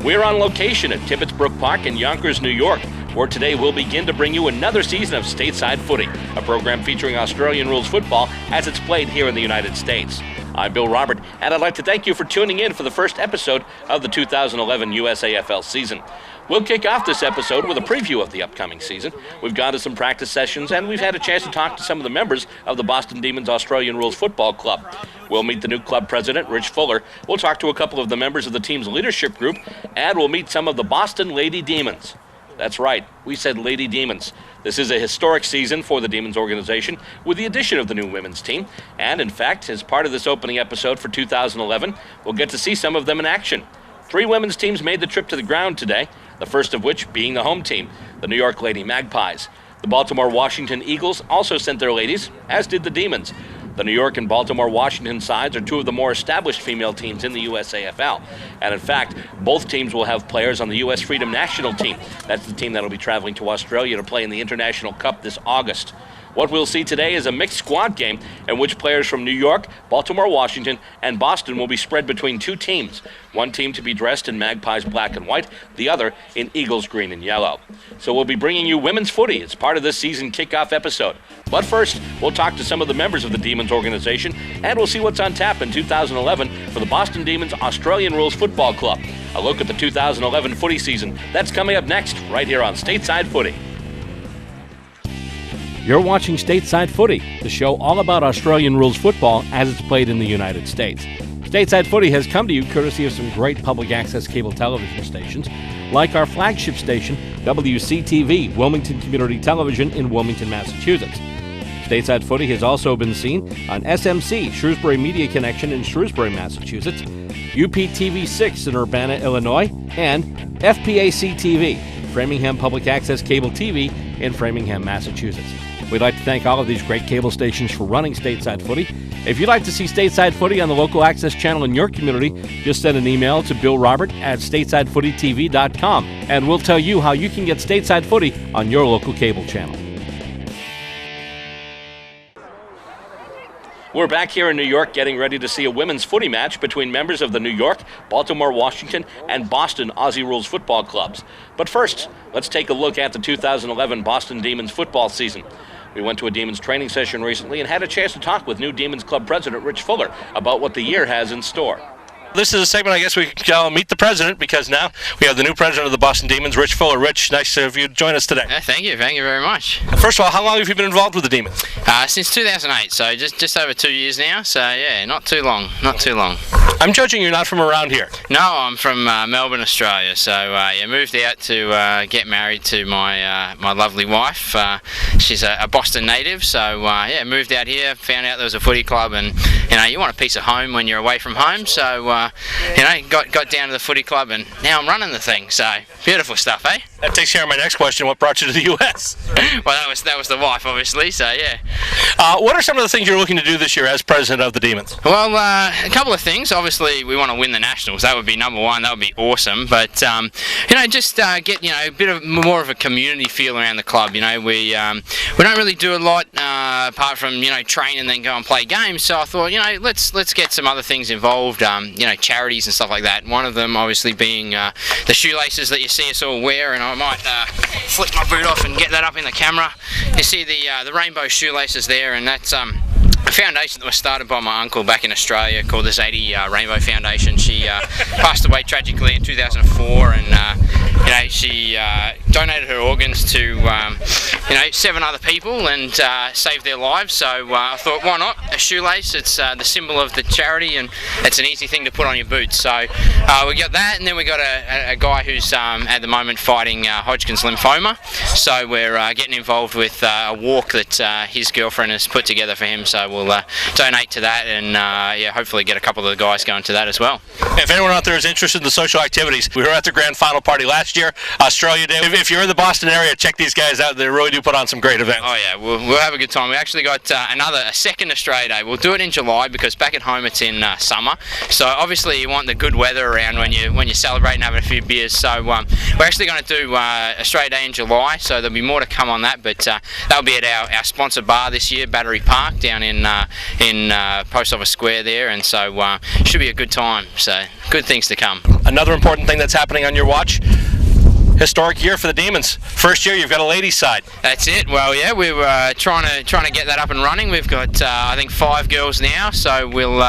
We're on location at Tibbetts Brook Park in Yonkers, New York, where today we'll begin to bring you another season of Stateside Footy, a program featuring Australian Rules Football as it's played here in the United States. I'm Bill Robert, and I'd like to thank you for tuning in for the first episode of the 2011 USAFL season. We'll kick off this episode with a preview of the upcoming season. We've gone to some practice sessions, and we've had a chance to talk to some of the members of the Boston Demons Australian Rules Football Club. We'll meet the new club president, Rich Fuller. We'll talk to a couple of the members of the team's leadership group, and we'll meet some of the Boston Lady Demons. That's right, we said Lady Demons. This is a historic season for the Demons organization with the addition of the new women's team. And in fact, as part of this opening episode for 2011, we'll get to see some of them in action. 3 women's teams made the trip to the ground today, the first of which being the home team, the New York Lady Magpies. The Baltimore-Washington Eagles also sent their ladies, as did the Demons. The New York and Baltimore-Washington sides are 2 of the more established female teams in the USAFL. And in fact, both teams will have players on the U.S. Freedom National Team. That's the team that will be traveling to Australia to play in the International Cup this August. What we'll see today is a mixed squad game in which players from New York, Baltimore-Washington, and Boston will be spread between 2 teams. One team to be dressed in Magpies black and white, the other in Eagles green and yellow. So we'll be bringing you women's footy as part of this season kickoff episode. But first, we'll talk to some of the members of the Demons organization, and we'll see what's on tap in 2011 for the Boston Demons Australian Rules Football Club. A look at the 2011 footy season. That's coming up next, right here on Stateside Footy. You're watching Stateside Footy, the show all about Australian rules football as it's played in the United States. Stateside Footy has come to you courtesy of some great public access cable television stations, like our flagship station, WCTV, Wilmington Community Television in Wilmington, Massachusetts. Stateside Footy has also been seen on SMC, Shrewsbury Media Connection in Shrewsbury, Massachusetts, UPTV6 in Urbana, Illinois, and FPAC-TV, Framingham Public Access Cable TV in Framingham, Massachusetts. We'd like to thank all of these great cable stations for running Stateside Footy. If you'd like to see Stateside Footy on the local access channel in your community, just send an email to billrobert@statesidefootytv.com, and we'll tell you how you can get Stateside Footy on your local cable channel. We're back here in New York getting ready to see a women's footy match between members of the New York, Baltimore-Washington, and Boston Aussie Rules Football clubs. But first, let's take a look at the 2011 Boston Demons football season. We went to a Demons training session recently and had a chance to talk with new Demons club president Rich Fuller about what the year has in store. This is a segment I guess we can meet the president, because now we have the new president of the Boston Demons, Rich Fuller. Rich, nice to have you join us today. Thank you very much. First of all, how long have you been involved with the Demons? Since 2008, so just over 2 years now, so yeah, not too long. I'm judging you're not from around here. No, I'm from Melbourne, Australia, so yeah, moved out to get married to my lovely wife. She's a Boston native, so yeah, moved out here, found out there was a footy club, and you want a piece of home when you're away from home, so got down to the footy club, and now I'm running the thing, so beautiful stuff, eh? That takes care of my next question. What brought you to the U.S.? Well, that was the wife, obviously, so yeah. What are some of the things you're looking to do this year as president of the Demons? Well, a couple of things. Obviously, we want to win the Nationals. That would be number one. That would be awesome. But, just get, a bit of more of a community feel around the club. We don't really do a lot apart from, train and then go and play games. So I thought, let's get some other things involved, charities and stuff like that. One of them, obviously, being the shoelaces that you see us all wear, and I might flick my boot off and get that up in the camera. You see the rainbow shoelaces there, and that's a foundation that was started by my uncle back in Australia called the Zadie Rainbow Foundation. She passed away tragically in 2004, and she donated her organs to 7 other people and saved their lives. So I thought, why not a shoelace? It's the symbol of the charity, and it's an easy thing to put on your boots. So we got that, and then we got a guy who's at the moment fighting Hodgkin's lymphoma. So we're getting involved with a walk that his girlfriend has put together for him. So we'll donate to that, and hopefully get a couple of the guys going to that as well. If anyone out there is interested in the social activities, we were at the grand final party last year, Australia Day. If you're in the Boston area, check these guys out. They really do put on some great events. Oh yeah, we'll have a good time. We actually got a second Australia Day. We'll do it in July, because back at home it's in summer. So obviously you want the good weather around when you're celebrating, having a few beers. So we're actually going to do Australia Day in July. So there'll be more to come on that. But that'll be at our sponsor bar this year, Battery Park, down in in Post Office Square there, and so should be a good time. So good things to come. Another important thing that's happening on your watch. Historic year for the Demons. First year, you've got a ladies' side. That's it. Well, yeah, we were trying to get that up and running. We've got I think 5 girls now, so we'll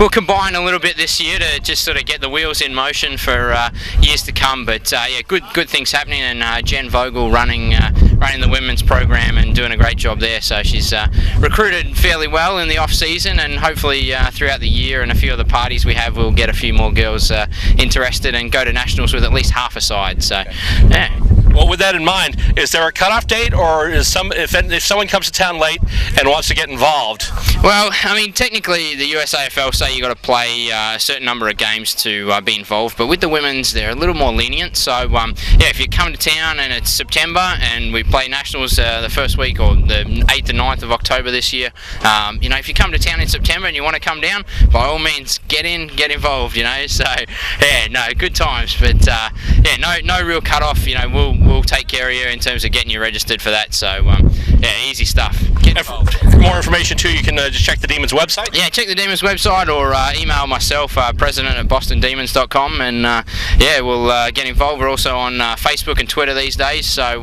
combine a little bit this year to just sort of get the wheels in motion for years to come. But yeah, good things happening, and Jen Vogel running the women's program and doing a great job there. So she's recruited fairly well in the off season, and hopefully throughout the year and a few of the parties we have, we'll get a few more girls interested and go to nationals with at least half a side. So. Yeah. Well, with that in mind, is there a cutoff date, or is if someone comes to town late and wants to get involved? Well, I mean, technically the USAFL say you got to play a certain number of games to be involved, but with the women's, they're a little more lenient. So, yeah, if you come to town and it's September and we play nationals the first week or the 8th and 9th of October this year, if you come to town in September and you want to come down, by all means, get involved. So, yeah, no, good times, but yeah, no real cutoff. We'll take care of you in terms of getting you registered for that. So, yeah, easy stuff. Get involved. For more information too, you can just check the Demons website. Yeah, check the Demons website, or email myself, president@bostondemons.com, and yeah, we'll get involved. We're also on Facebook and Twitter these days. So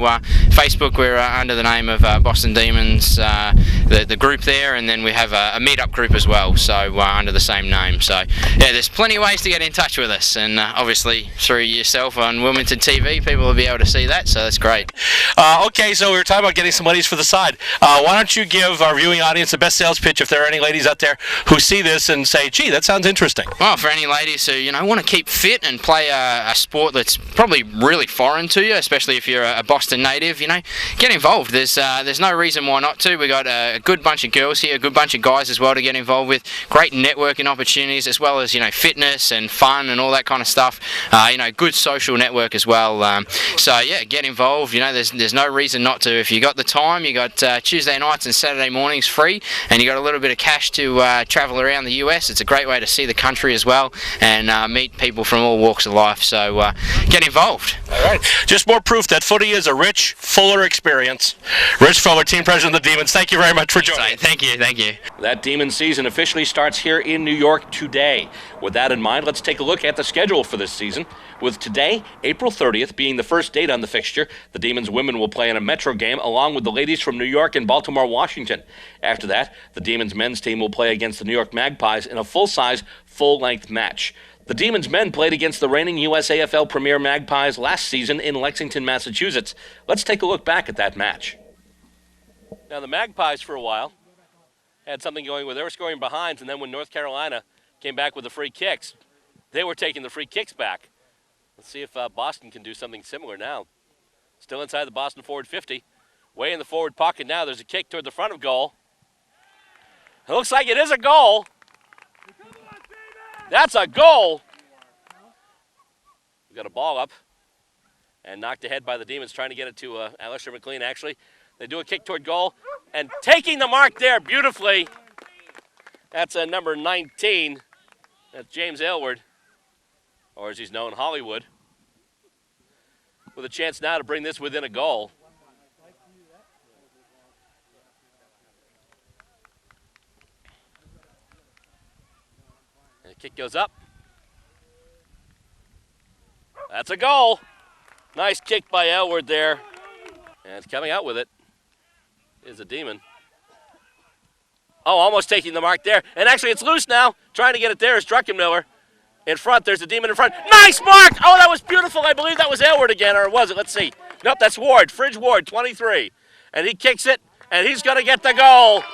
Facebook, we're under the name of Boston Demons, the group there, and then we have a meetup group as well, so under the same name. So yeah, there's plenty of ways to get in touch with us, and obviously through yourself on Wilmington TV, people will be able to see that, so that's great. Okay, so we were talking about getting some ladies for the side. Why don't you give our viewing audience the best sales pitch if there are any ladies out there who see this and say, gee, that sounds interesting? Well, for any ladies who want to keep fit and play a sport that's probably really foreign to you, especially if you're a Boston native, get involved. There's no reason why not to. We got a good bunch of girls here, a good bunch of guys as well to get involved with. Great networking opportunities, as well as fitness and fun and all that kind of stuff. Good social network as well. So yeah, get involved. There's no reason not to. If you got the time, you got Tuesday nights and Saturday mornings free, and you got a little bit of cash to travel around the US. It's a great way to see the country as well, and meet people from all walks of life. So get involved. All right. Just more proof that footy is a rich, fuller experience. Rich Fuller, team president of the Demons, thank you very much for joining. Thank you. That Demon season officially starts here in New York today. With that in mind, let's take a look at the schedule for this season. With today, April 30th, being the first date on the fixture, the Demons women will play in a Metro game along with the ladies from New York and Baltimore-Washington. After that, the Demons men's team will play against the New York Magpies in a full-size, full-length match. The Demons men played against the reigning USAFL Premier Magpies last season in Lexington, Massachusetts. Let's take a look back at that match. Now, the Magpies, for a while, had something going where they were scoring behinds, and then when North Carolina came back with the free kicks, they were taking the free kicks back. Let's see if Boston can do something similar now. Still inside the Boston forward 50. Way in the forward pocket now. There's a kick toward the front of goal. It looks like it is a goal. That's a goal. We got a ball up and knocked ahead by the Demons, trying to get it to Alistair McLean, actually. They do a kick toward goal, and taking the mark there beautifully. That's number 19. That's James Aylward, or as he's known, Hollywood, with a chance now to bring this within a goal. And the kick goes up. That's a goal. Nice kick by Aylward there. And it's coming out with it is a Demon. Oh, almost taking the mark there. And actually, it's loose now. Trying to get it there is Druckenmiller. In front, there's a Demon in front. Nice mark! Oh, that was beautiful. I believe that was Aylward again, or was it? Let's see. Nope, that's Ward. Fridge Ward, 23. And he kicks it, and he's going to get the goal.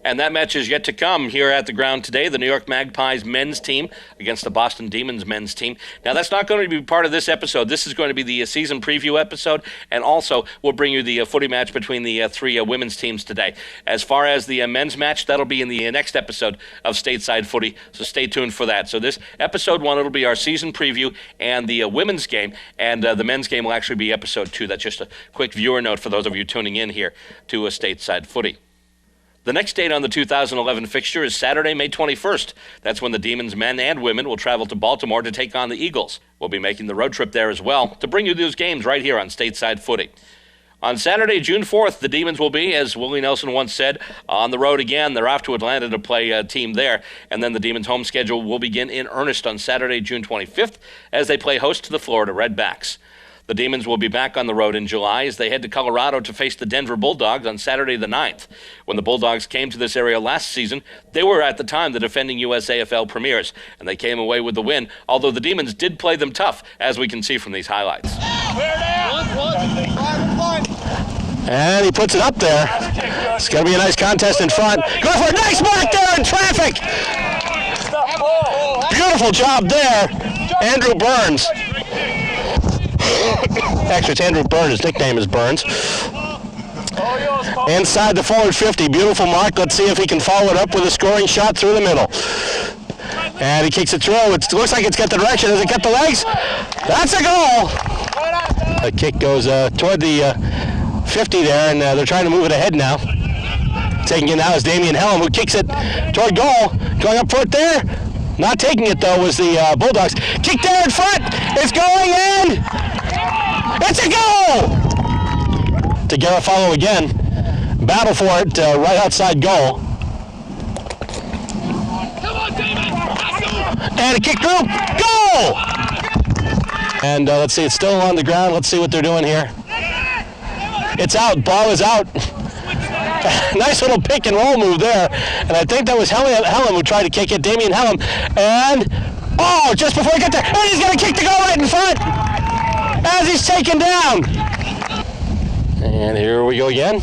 And that match is yet to come here at the ground today. The New York Magpies men's team against the Boston Demons men's team. Now, that's not going to be part of this episode. This is going to be the season preview episode, and also we'll bring you the footy match between the three women's teams today. As far as the men's match, that'll be in the next episode of Stateside Footy, so stay tuned for that. So this episode 1, it'll be our season preview and the women's game, and the men's game will actually be episode 2. That's just a quick viewer note for those of you tuning in here to Stateside Footy. The next date on the 2011 fixture is Saturday, May 21st. That's when the Demons men and women will travel to Baltimore to take on the Eagles. We'll be making the road trip there as well to bring you those games right here on Stateside Footy. On Saturday, June 4th, the Demons will be, as Willie Nelson once said, on the road again. They're off to Atlanta to play a team there. And then the Demons' home schedule will begin in earnest on Saturday, June 25th, as they play host to the Florida Redbacks. The Demons will be back on the road in July as they head to Colorado to face the Denver Bulldogs on Saturday the 9th. When the Bulldogs came to this area last season, they were at the time the defending USAFL premiers, and they came away with the win, although the Demons did play them tough, as we can see from these highlights. And he puts it up there. It's going to be a nice contest in front. Go for a nice mark there in traffic. Beautiful job there, Andrew Burns. Actually, it's Andrew Burns. His nickname is Burns. Inside the forward 50. Beautiful mark. Let's see if he can follow it up with a scoring shot through the middle. And he kicks it through. It looks like it's got the direction. Does it get the legs? That's a goal. The kick goes toward the 50 there, and they're trying to move it ahead now. Taking it now is Damian Helm, who kicks it toward goal. Going up for it there. Not taking it, though, was the Bulldogs. Kick there in front. It's going in. It's a goal! To Garofalo again. Battle for it right outside goal. Come on, David! And a kick through. Goal! And let's see, it's still on the ground. Let's see what they're doing here. It's out. Ball is out. Nice little pick and roll move there. And I think that was Helm who tried to kick it, Damian Helm. And, oh, just before he got there, and he's going to kick the goal right in front as he's taken down. And here we go again.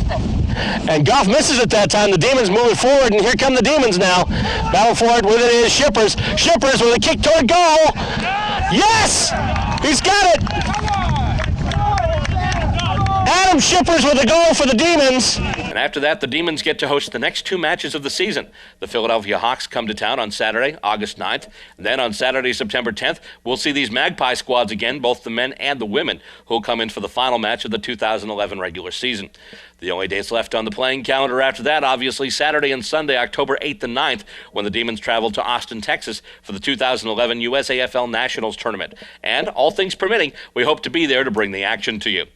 And Goff misses it that time. The Demons move it forward, and here come the Demons now. Battle for it with it is Shippers. Shippers with a kick toward goal. Yes! He's got it! Adam Shippers with a goal for the Demons. And after that, the Demons get to host the next two matches of the season. The Philadelphia Hawks come to town on Saturday, August 9th. And then on Saturday, September 10th, we'll see these Magpie squads again, both the men and the women, who will come in for the final match of the 2011 regular season. The only dates left on the playing calendar after that, obviously Saturday and Sunday, October 8th and 9th, when the Demons travel to Austin, Texas for the 2011 USAFL Nationals Tournament. And all things permitting, we hope to be there to bring the action to you.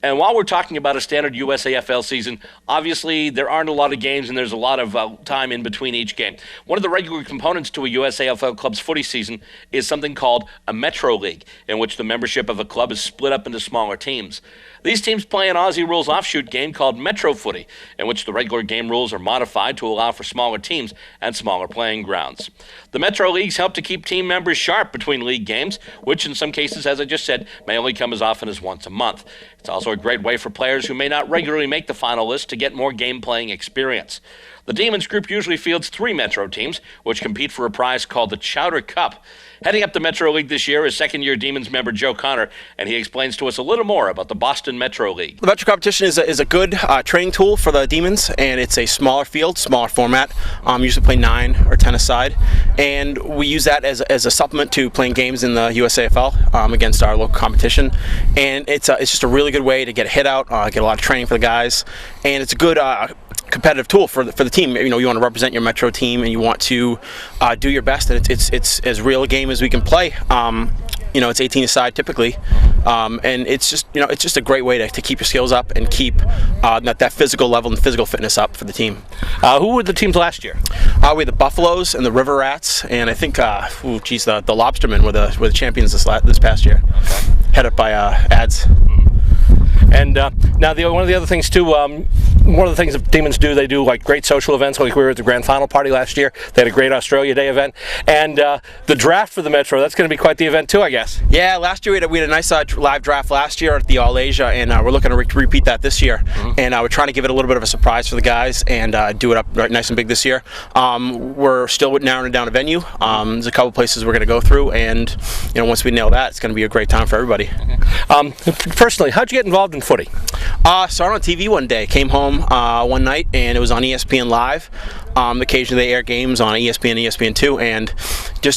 And while we're talking about a standard USAFL season, obviously there aren't a lot of games and there's a lot of time in between each game. One of the regular components to a USAFL club's footy season is something called a Metro League, in which the membership of a club is split up into smaller teams. These teams play an Aussie Rules offshoot game called Metro Footy, in which the regular game rules are modified to allow for smaller teams and smaller playing grounds. The Metro Leagues help to keep team members sharp between league games, which in some cases, as I just said, may only come as often as once a month. It's also a great way for players who may not regularly make the final list to get more game-playing experience. The Demons group usually fields 3 Metro teams, which compete for a prize called the Chowder Cup. Heading up the Metro League this year is second-year Demons member Joe Connor, and he explains to us a little more about the Boston Metro League. The Metro competition is a good training tool for the Demons, and it's a smaller field, smaller format. Usually play 9 or 10 aside, and we use that as a supplement to playing games in the USAFL against our local competition. And it's just a really good way to get a hit out, get a lot of training for the guys, and it's a good competitive tool for the team. You know, you want to represent your Metro team, and you want to do your best. And it's as real a game as we can play. You know, it's 18 aside typically, and it's just a great way to keep your skills up and keep that physical level and physical fitness up for the team. Who were the teams last year? We had the Buffaloes and the River Rats, and I think the Lobstermen were the champions this past year. Okay. Headed up by Ads. And now one of the other things too, one of the things that Demons do, they do like great social events. Like we were at the grand final party last year. They had a great Australia Day event. And the draft for the Metro, that's going to be quite the event too, I guess. Yeah, last year we had a nice live draft last year at the All Asia, and we're looking to repeat that this year. Mm-hmm. And we're trying to give it a little bit of a surprise for the guys and do it up right nice and big this year. We're still narrowing down a venue. There's a couple places we're going to go through, and once we nail that, it's going to be a great time for everybody. Personally, how'd you get involved in footy? Saw it on TV one day. Came home one night, and it was on ESPN Live. Occasionally they air games on ESPN and ESPN2, and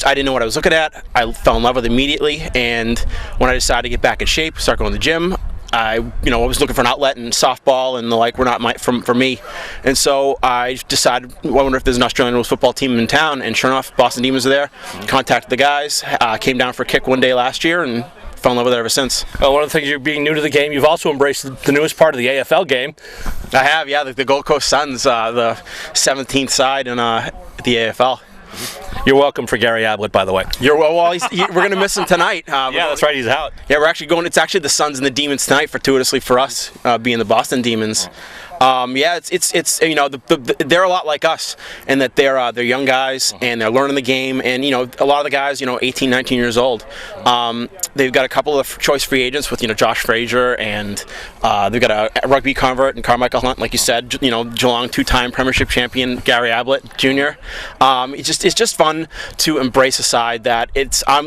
I didn't know what I was looking at. I fell in love with it immediately, and when I decided to get back in shape, start going to the gym, I was looking for an outlet in softball, and the like were not for me. And so I decided, I wonder if there's an Australian Rules football team in town, and sure enough, Boston Demons are there. Contacted the guys, came down for a kick one day last year, and fell in love with it ever since. Well, one of the things, you're being new to the game, you've also embraced the newest part of the AFL game. I have, yeah, the Gold Coast Suns, the 17th side in the AFL. You're welcome for Gary Ablett, by the way. We're going to miss him tonight. Yeah, that's right, he's out. Yeah, we're actually going. It's actually the Suns and the Demons tonight, fortuitously for us, being the Boston Demons. Yeah, it's you know, they're a lot like us in that they're young guys and they're learning the game, and you know, a lot of the guys, you know, 18, 19 years old. They've got a couple of choice free agents with, you know, Josh Frazier, and they've got a rugby convert and Carmichael Hunt, like you said, you know, Geelong two-time Premiership champion Gary Ablett Jr. It's just fun to embrace a side that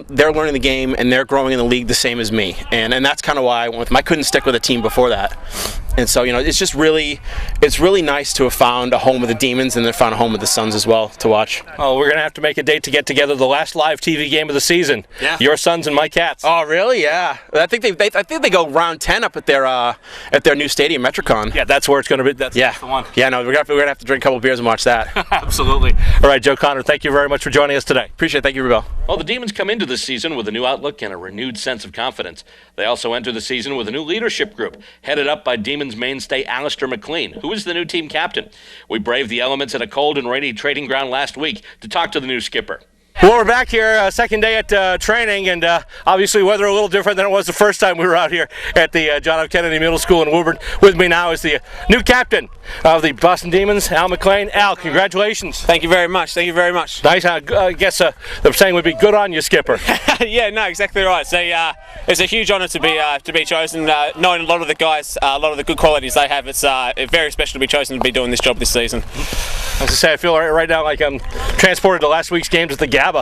they're learning the game and they're growing in the league the same as me, and that's kind of why I went with them. I couldn't stick with a team before that. And so, you know, it's really nice to have found a home with the Demons and then found a home with the Suns as well to watch. Oh, we're going to have to make a date to get together, the last live TV game of the season. Yeah. Your Suns and my Cats. Oh, really? Yeah. I think they go round 10 up at their new stadium, Metricon. Yeah, that's where it's going to be. That's the one. Yeah, no, we're going to have to drink a couple of beers and watch that. Absolutely. All right, Joe Connor, thank you very much for joining us today. Appreciate it. Thank you, Rebel. Well, the Demons come into this season with a new outlook and a renewed sense of confidence. They also enter the season with a new leadership group, headed up by Demons mainstay Alistair McLean, who is the new team captain. We braved the elements at a cold and rainy trading ground last week to talk to the new skipper. Well, we're back here, second day at training, and obviously weather a little different than it was the first time we were out here at the John F. Kennedy Middle School in Woburn. With me now is the new captain of the Boston Demons, Al McLean. Al, congratulations. Thank you very much. Thank you very much. Nice. I guess they're saying would be good on you, skipper. Yeah, no, exactly right. So it's a huge honour to be chosen. Knowing a lot of the guys, a lot of the good qualities they have, it's very special to be chosen to be doing this job this season. As I say, I feel right now like I'm transported to last week's games at the GABA.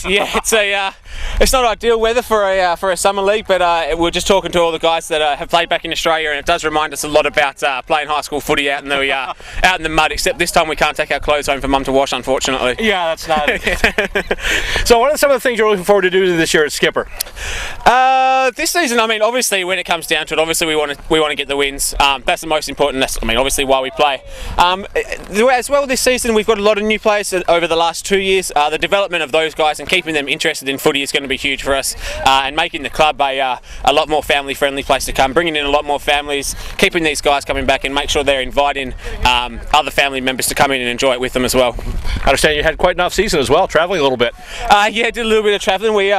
Yeah, it's not ideal weather for a summer league, but we're just talking to all the guys that have played back in Australia, and it does remind us a lot about playing high school footy out in the mud. Except this time we can't take our clothes home for Mum to wash, unfortunately. Yeah, that's not it. So, what are some of the things you're looking forward to do this year as skipper? This season, I mean, obviously, when it comes down to it, obviously we want to get the wins. That's the most important. That's, I mean, obviously why we play. As well, this season we've got a lot of new players over the last 2 years. The development of those guys and keeping them interested in footy is going to be huge for us, and making the club a lot more family-friendly place to come, bringing in a lot more families, keeping these guys coming back, and make sure they're inviting other family members to come in and enjoy it with them as well. I understand you had quite an off-season as well, travelling a little bit. Yeah, did a little bit of travelling. We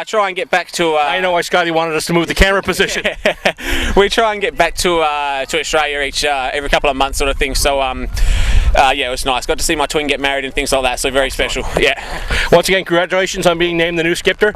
try and get back to. I know why Scotty wanted us to move the camera position. We try and get back to Australia every couple of months, sort of thing. So yeah, it was nice. Got to see my twin get married and things like that. So very special. Yeah. Once again, congratulations on being named the new skipper,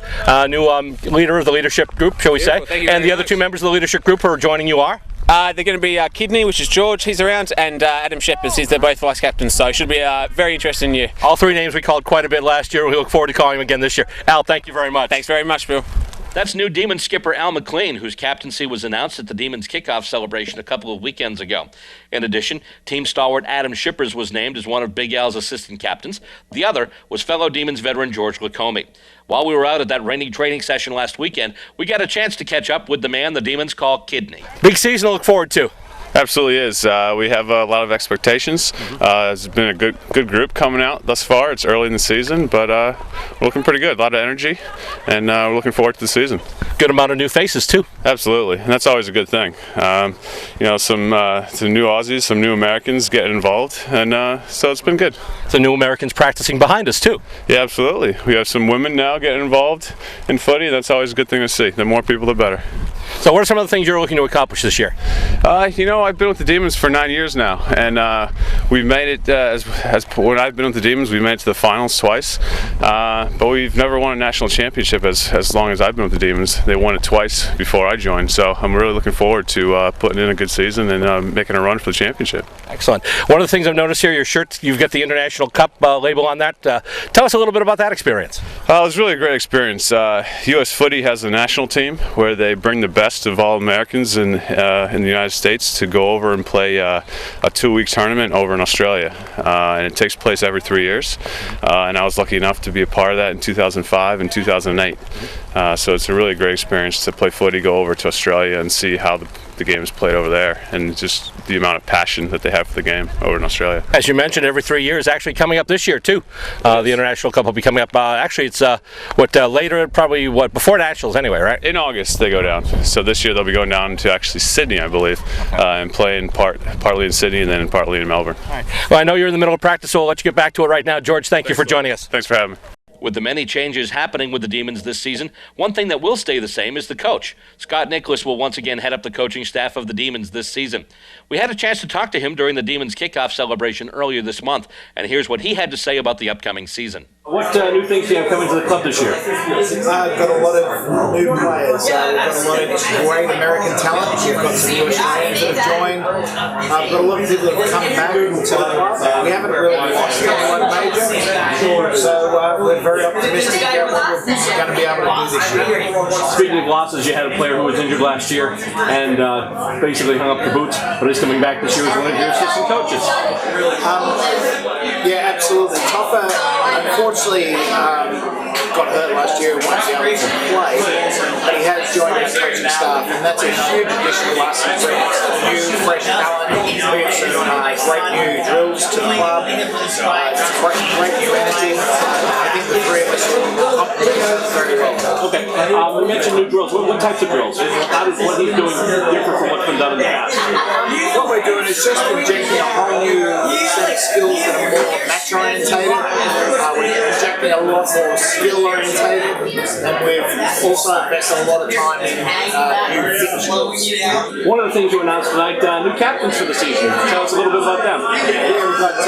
new leader of the leadership group, shall we say? And the other two members of the leadership group who are joining you are. They're going to be Kidney, which is George, he's around, and Adam Shepard, they're both vice captains, so it should be a very interesting year. All three names we called quite a bit last year. We look forward to calling them again this year. Al, thank you very much. Thanks very much, Bill. That's new Demons skipper Al McLean, whose captaincy was announced at the Demons kickoff celebration a couple of weekends ago. In addition, team stalwart Adam Shippers was named as one of Big Al's assistant captains. The other was fellow Demons veteran George Lacombe. While we were out at that rainy training session last weekend, we got a chance to catch up with the man the Demons call Kidney. Big season to look forward to. Absolutely is. We have a lot of expectations. It's been a good group coming out thus far. It's early in the season, but we're looking pretty good. A lot of energy, and we're looking forward to the season. Good amount of new faces too. Absolutely, and that's always a good thing. You know, some new Aussies, some new Americans getting involved, and so it's been good. Some new Americans practicing behind us too. Yeah, absolutely. We have some women now getting involved in footy. That's always a good thing to see. The more people, the better. So what are some of the things you're looking to accomplish this year? You know, I've been with the Demons for 9 years now, and we've made it, as when I've been with the Demons, we've made it to the finals twice, but we've never won a national championship as long as I've been with the Demons. They won it twice before I joined, so I'm really looking forward to putting in a good season and making a run for the championship. Excellent. One of the things I've noticed here, your shirt, you've got the International Cup label on that. Tell us a little bit about that experience. It was really a great experience. U.S. Footy has a national team where they bring the best of all Americans in the United States to go over and play a 2-week tournament over in Australia, and it takes place every 3 years, and I was lucky enough to be a part of that in 2005 and 2008. So it's a really great experience to play footy, go over to Australia and see how the game is played over there, and just the amount of passion that they have for the game over in Australia. As you mentioned, every 3 years, actually coming up this year too. The International Cup will be coming up. Actually, it's later, probably before Nationals anyway, right? In August they go down. So this year they'll be going down to actually Sydney, I believe, and playing partly in Sydney and then partly in Melbourne. All right. Well, I know you're in the middle of practice, so I'll let you get back to it right now. George, thank you for joining us. Thanks for having me. With the many changes happening with the Demons this season, one thing that will stay the same is the coach. Scott Nicholas will once again head up the coaching staff of the Demons this season. We had a chance to talk to him during the Demons kickoff celebration earlier this month, and here's what he had to say about the upcoming season. What new things do you have coming to the club this year? I've got a lot of new players. We've got a lot of great American talent. We've got some U.S.A that have joined. I've got a lot of people that have come back to the club. We haven't really lost anyone major, so we're very optimistic about what we're going to be able to do this year. Speaking of losses, you had a player who was injured last year and basically hung up the boots, but he's coming back this year as one of your assistant coaches. Yeah, absolutely. Topper, unfortunately, got hurt last year and won't be able to play, but he has joined our coaching staff, and that's a huge addition to us. It brings new, fresh talent, brings some great new drills to the club, great new energy. I think the three of us will complement very well. Okay, we mentioned new drills. What types of drills? What he's doing different from what's been done in the past? What we're doing is just injecting a whole new set of skills that are more match orientated. We're injecting a lot more skill orientated, and we've also invested a lot of time in new fitness skills. One of the things you announced tonight, new captains for the season. Tell us a little bit about them. Yeah, we've got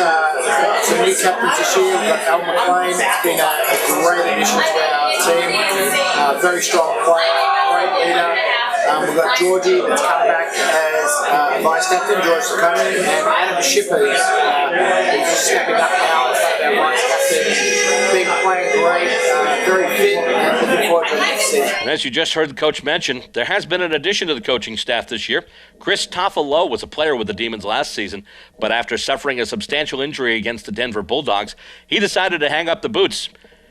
some new captains this year. We've got Al McLean. It's been a great addition to our team. Very strong player, great leader. We've got Georgie that's come back as vice captain, George Sakoni, and Adam Shipper is stepping up now as our vice captain. Been playing great, very fit, and looking forward to the next season. And as you just heard the coach mention, there has been an addition to the coaching staff this year. Chris Toffalo was a player with the Demons last season, but after suffering a substantial injury against the Denver Bulldogs, he decided to hang up the boots.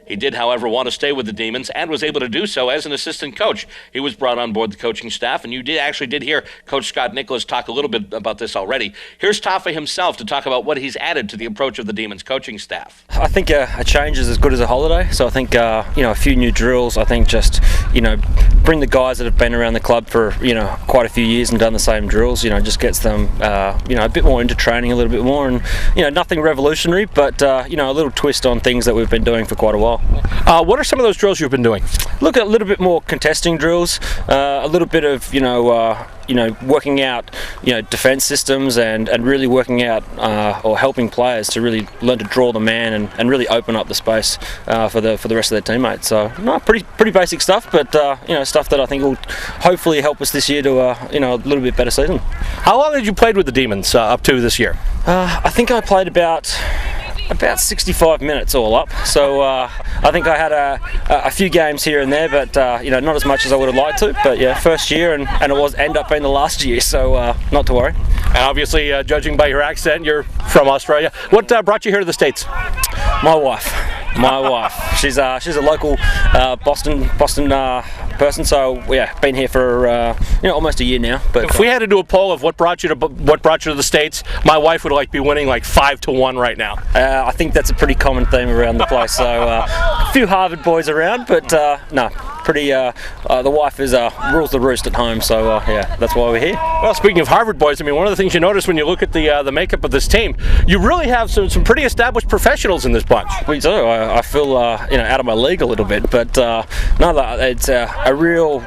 He did, however, want to stay with the Demons and was able to do so as an assistant coach. He was brought on board the coaching staff, and you did hear Coach Scott Nicholas talk a little bit about this already. Here's Toffa himself to talk about what he's added to the approach of the Demons coaching staff. I think a change is as good as a holiday. So I think a few new drills. I think just bring the guys that have been around the club for quite a few years and done the same drills. Just gets them a bit more into training a little bit more, and nothing revolutionary, but a little twist on things that we've been doing for quite a while. What are some of those drills you've been doing? Look at a little bit more contesting drills, a little bit of working out defence systems and really working out or helping players to really learn to draw the man and really open up the space for the rest of their teammates. So pretty basic stuff, but stuff that I think will hopefully help us this year to a little bit better season. How long had you played with the Demons up to this year? I think I played about 65 minutes all up, so I think I had a few games here and there, but not as much as I would have liked to. But yeah, first year, and it was end up being the last year, so not to worry. And obviously, judging by your accent, you're from Australia. What brought you here to the States? My wife. She's a local Boston person, so yeah, been here for almost a year now. But if we had to do a poll of what brought you to the States, my wife would be winning 5-1 right now. I think that's a pretty common theme around the place. So a few Harvard boys around, but no, pretty. The wife rules the roost at home, so yeah, that's why we're here. Well, speaking of Harvard boys, one of the things you notice when you look at the makeup of this team, you really have some pretty established professionals in this bunch. We do. I feel out of my league a little bit, but no, it's a real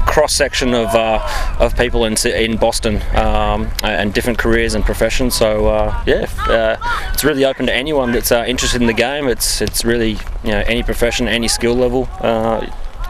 cross section of people in Boston and different careers and professions. So it's really open to anyone that's interested in the game. It's really any profession, any skill level.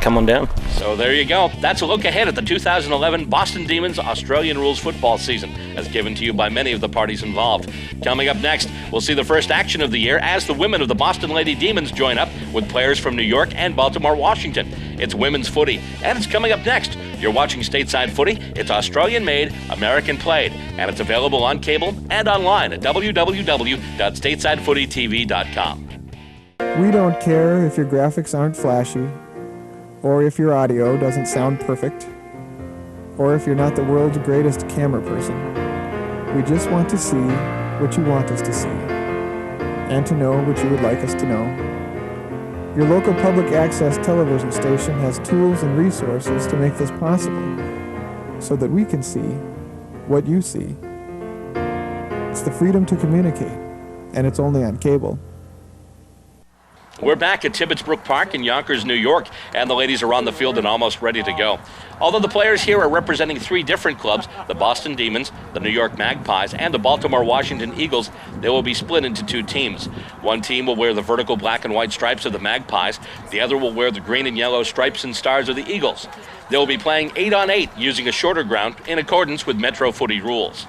Come on down. So there you go. That's a look ahead at the 2011 Boston Demons Australian Rules Football season, as given to you by many of the parties involved. Coming up next, we'll see the first action of the year as the women of the Boston Lady Demons join up with players from New York and Baltimore-Washington. It's women's footy, and it's coming up next. You're watching Stateside Footy. It's Australian-made, American-played, and it's available on cable and online at www.statesidefootytv.com. We don't care if your graphics aren't flashy, or if your audio doesn't sound perfect, or if you're not the world's greatest camera person. We just want to see what you want us to see, and to know what you would like us to know. Your local public access television station has tools and resources to make this possible, so that we can see what you see. It's the freedom to communicate, and it's only on cable. We're back at Tibbetts Brook Park in Yonkers, New York, and the ladies are on the field and almost ready to go. Although the players here are representing 3 different clubs, the Boston Demons, the New York Magpies, and the Baltimore-Washington Eagles, they will be split into 2 teams. One team will wear the vertical black and white stripes of the Magpies. The other will wear the green and yellow stripes and stars of the Eagles. They will be playing 8-on-8 using a shorter ground in accordance with Metro Footy rules.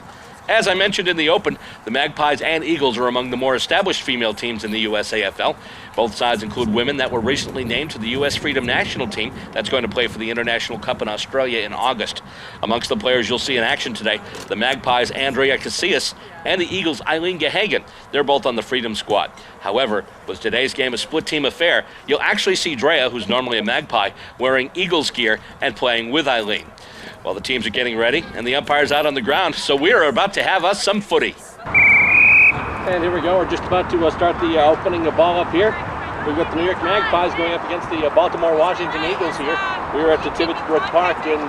As I mentioned in the open, the Magpies and Eagles are among the more established female teams in the USAFL. Both sides include women that were recently named to the U.S. Freedom National Team that's going to play for the International Cup in Australia in August. Amongst the players you'll see in action today, the Magpies' Andrea Casillas and the Eagles' Eileen Gahagan. They're both on the Freedom squad. However, with today's game a split-team affair, you'll actually see Drea, who's normally a Magpie, wearing Eagles gear and playing with Eileen. Well, the teams are getting ready, and the umpire's out on the ground, so we are about to have us some footy. And here we go. We're just about to start the opening ball up here. We've got the New York Magpies going up against the Baltimore-Washington Eagles here. We are at the Tibbetts Brook Park in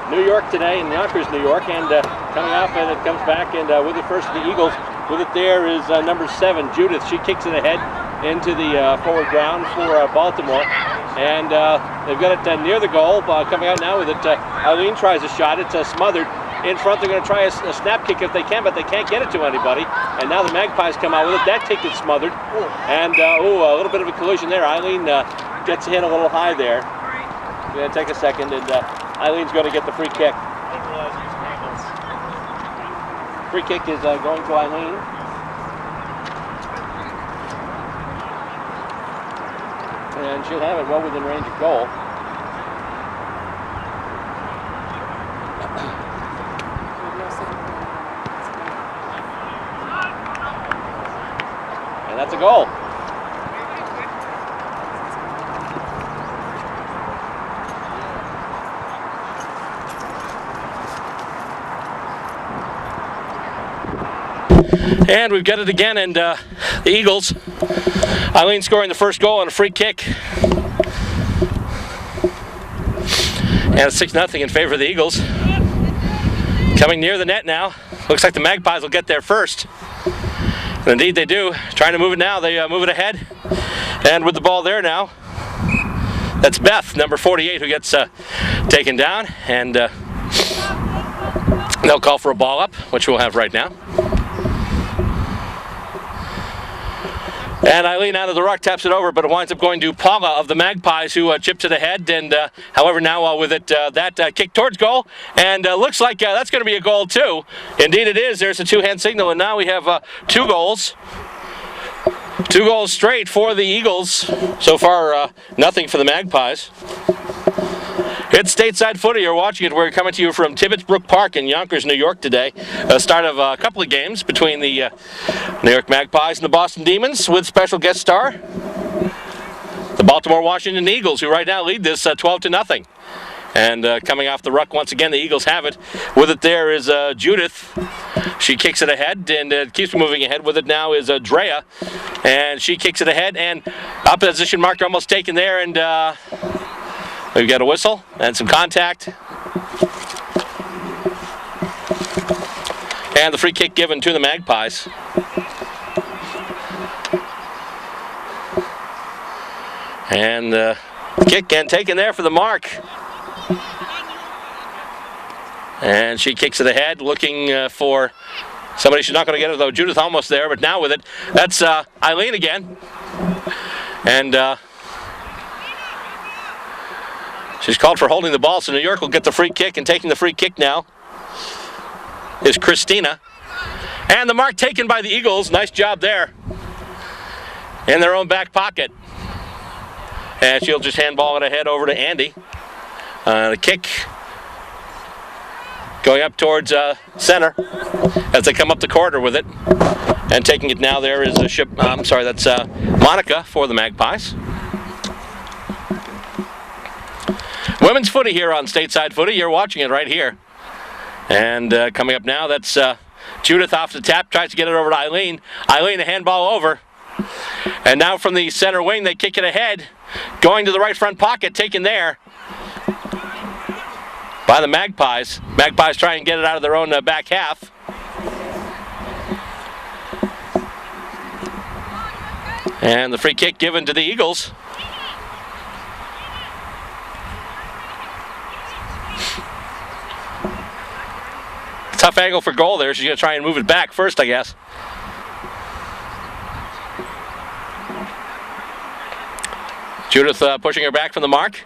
New York today, in Yonkers, New York, and coming off, and it comes back, and with it first the Eagles. With it there is number 7, Judith. She kicks it ahead into the forward ground for Baltimore. And they've got it near the goal. Coming out now with it, Eileen tries a shot. It's smothered. In front, they're going to try a snap kick if they can, but they can't get it to anybody. And now the Magpies come out with it. That kick is smothered. And, a little bit of a collision there. Eileen gets hit a little high there. It's going to take a second, and Eileen's going to get the free kick. Free kick is going to Eileen. And she'll have it well within range of goal. And that's a goal. And we've got it again, and the Eagles, Eileen scoring the first goal on a free kick. And it's 6-0 in favor of the Eagles. Coming near the net now. Looks like the Magpies will get there first. And indeed they do. Trying to move it now. They move it ahead. And with the ball there now, that's Beth, number 48, who gets taken down. And they'll call for a ball up, which we'll have right now. And Eileen out of the ruck taps it over, but it winds up going to Paula of the Magpies, who chips it ahead. And however, now with it, that kick towards goal, and looks like that's going to be a goal too. Indeed, it is. There's a 2-hand signal, and now we have 2 goals. 2 goals straight for the Eagles. So far, nothing for the Magpies. It's Stateside Footy. You're watching it. We're coming to you from Tibbetts Brook Park in Yonkers, New York today. Start of a couple of games between the New York Magpies and the Boston Demons, with special guest star the Baltimore-Washington Eagles, who right now lead this 12-0. And coming off the ruck once again, the Eagles have it. With it there is Judith. She kicks it ahead and keeps moving ahead. With it now is Drea, and she kicks it ahead, and opposition marker almost taken there, and we've got a whistle and some contact. And the free kick given to the Magpies. And the kick and taken there for the mark. And she kicks it ahead, looking for somebody. She's not going to get it though. Judith almost there, but now with it, that's Eileen again. And she's called for holding the ball, so New York will get the free kick, and taking the free kick now is Christina. And the mark taken by the Eagles. Nice job there. In their own back pocket. And she'll just handball it ahead over to Andy. The kick going up towards center as they come up the corridor with it. And taking it now there is that's Monica for the Magpies. Women's footy here on Stateside Footy. You're watching it right here. And coming up now, that's Judith off the tap, tries to get it over to Eileen. Eileen, a handball over. And now from the center wing, they kick it ahead. Going to the right front pocket, taken there by the Magpies. Magpies try and get it out of their own back half. And the free kick given to the Eagles. Tough angle for goal there. She's going to try and move it back first, I guess. Judith pushing her back from the mark.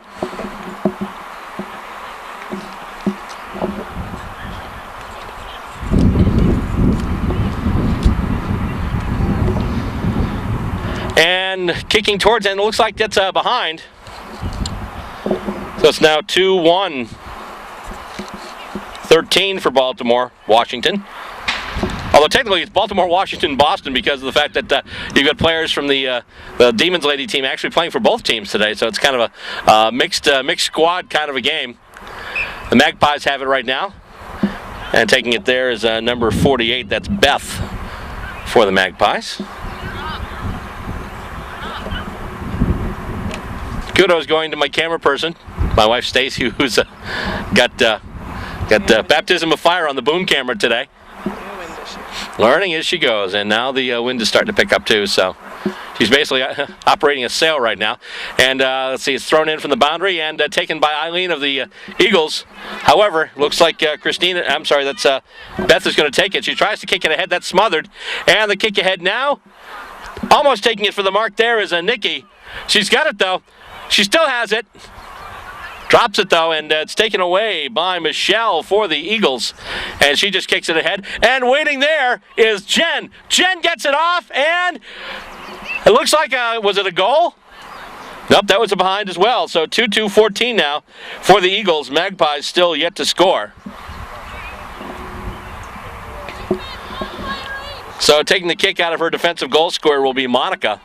And kicking towards, and it looks like that's behind. So it's now 2-1. 13 for Baltimore-Washington. Although technically it's Baltimore-Washington-Boston because of the fact that you've got players from the Demons Lady team actually playing for both teams today. So it's kind of a mixed squad kind of a game. The Magpies have it right now. And taking it there is number 48. That's Beth for the Magpies. Kudos going to my camera person, my wife Stacy, who's got baptism of fire on the boom camera today. Learning as she goes, and now the wind is starting to pick up too, so she's basically operating a sail right now. And let's see, it's thrown in from the boundary and taken by Eileen of the Eagles. However, looks like Beth is going to take it. She tries to kick it ahead, that's smothered. And the kick ahead now, almost taking it for the mark there is Nikki. She's got it though. She still has it. Drops it though, and it's taken away by Michelle for the Eagles. And she just kicks it ahead. And waiting there is Jen. Jen gets it off, and it looks like, was it a goal? Nope, that was a behind as well. So 2-2-14 now for the Eagles. Magpies still yet to score. So taking the kick out of her defensive goal scorer will be Monica.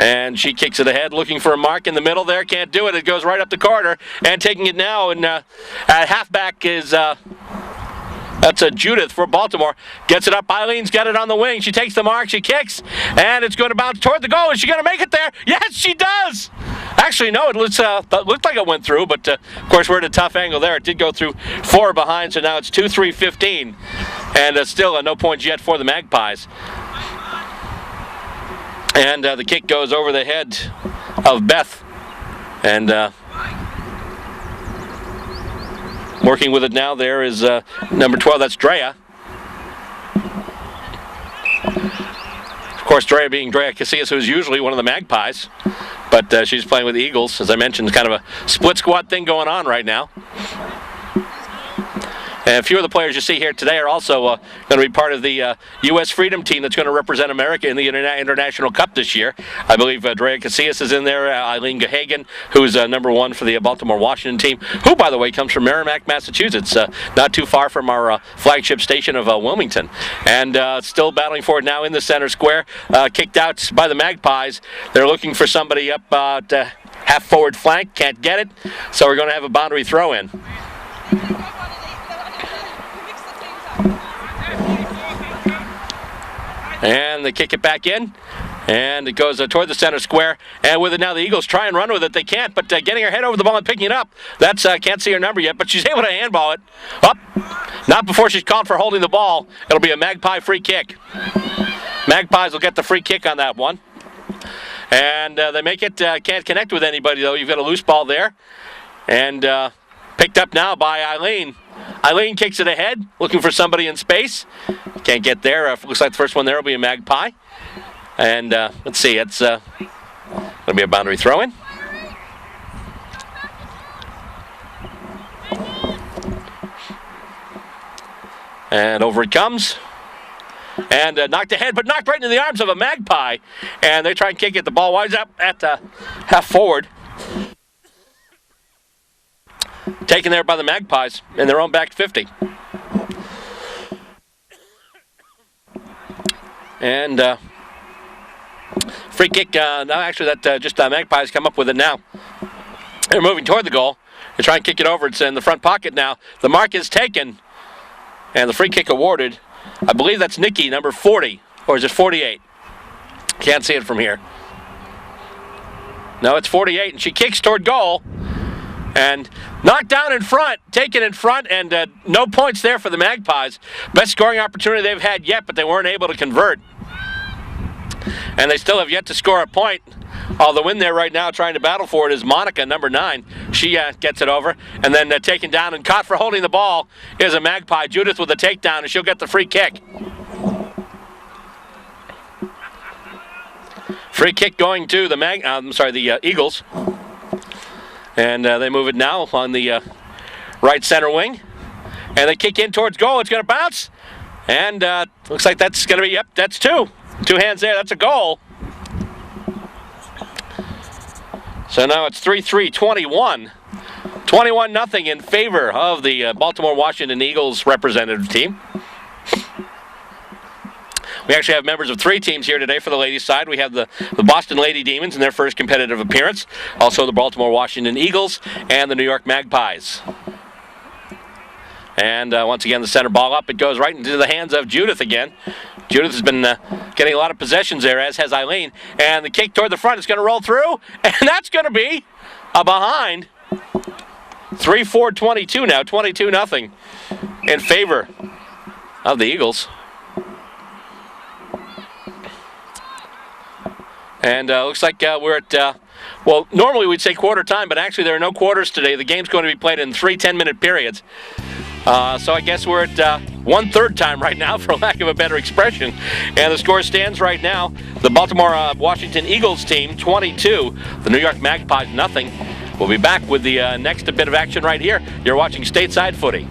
And she kicks it ahead, looking for a mark in the middle there. Can't do it. It goes right up the corner. And taking it now, and at halfback is that's Judith for Baltimore. Gets it up. Eileen's got it on the wing. She takes the mark. She kicks, and it's going to bounce toward the goal. Is she going to make it there? Yes, she does. Actually, no. It looked like it went through, but of course we're at a tough angle there. It did go through 4 behind, so now it's 2-3-15, and still no points yet for the Magpies. And the kick goes over the head of Beth. And working with it now there is number 12, that's Drea. Of course, Drea being Drea Casillas, who's usually one of the Magpies. But she's playing with the Eagles. As I mentioned, kind of a split squad thing going on right now. And a few of the players you see here today are also going to be part of the U.S. Freedom team that's going to represent America in the International Cup this year. I believe Drea Casillas is in there, Eileen Gahagan, who's number 1 for the Baltimore-Washington team, who, by the way, comes from Merrimack, Massachusetts, not too far from our flagship station of Wilmington. And still battling for it now in the center square, kicked out by the Magpies. They're looking for somebody up half-forward flank, can't get it, so we're going to have a boundary throw-in. And they kick it back in, and it goes toward the center square. And with it now, the Eagles try and run with it. They can't, but getting her head over the ball and picking it up, that's can't see her number yet, but she's able to handball it. Up, not before she's called for holding the ball. It'll be a Magpie free kick. Magpies will get the free kick on that one. And they make it, can't connect with anybody though. You've got a loose ball there. And picked up now by Eileen. Eileen kicks it ahead, looking for somebody in space. Can't get there. Looks like the first one there will be a Magpie. And let's see, it's going to be a boundary throw-in. And over it comes. And knocked ahead, but knocked right into the arms of a Magpie. And they try and kick it. The ball winds up at half forward. Taken there by the Magpies in their own back 50. And Free kick, no, actually that just Magpies come up with it now. They're moving toward the goal. They try and kick it over. It's in the front pocket now. The mark is taken, and the free kick awarded. I believe that's Nikki, number 40, or is it 48? Can't see it from here. No, it's 48, and she kicks toward goal, and knocked down in front, taken in front, and no points there for the Magpies. Best scoring opportunity they've had yet, but they weren't able to convert. And they still have yet to score a point. Although in there right now trying to battle for it is Monica, number 9. She gets it over, and then taken down and caught for holding the ball is a Magpie. Judith with a takedown, and she'll get the free kick. Free kick going to the Eagles. And they move it now on the right center wing. And they kick in towards goal. It's going to bounce. And looks like that's going to be, yep, that's 2. 2 hands there, that's a goal. So now it's 3-3, 21. 21-0 in favor of the Baltimore-Washington Eagles representative team. We actually have members of 3 teams here today for the ladies' side. We have the Boston Lady Demons in their first competitive appearance. Also the Baltimore-Washington Eagles and the New York Magpies. And once again, the center ball up. It goes right into the hands of Judith again. Judith has been getting a lot of possessions there, as has Eileen. And the kick toward the front is going to roll through. And that's going to be a behind. 3-4-22 now, 22-0 in favor of the Eagles. And looks like we're at, well, normally we'd say quarter time, but actually there are no quarters today. The game's going to be played in 3 10-minute periods. So I guess we're at 1/3 time right now, for lack of a better expression. And the score stands right now. The Baltimore-Washington Eagles team, 22. The New York Magpies, 0. We'll be back with the next bit of action right here. You're watching Stateside Footy.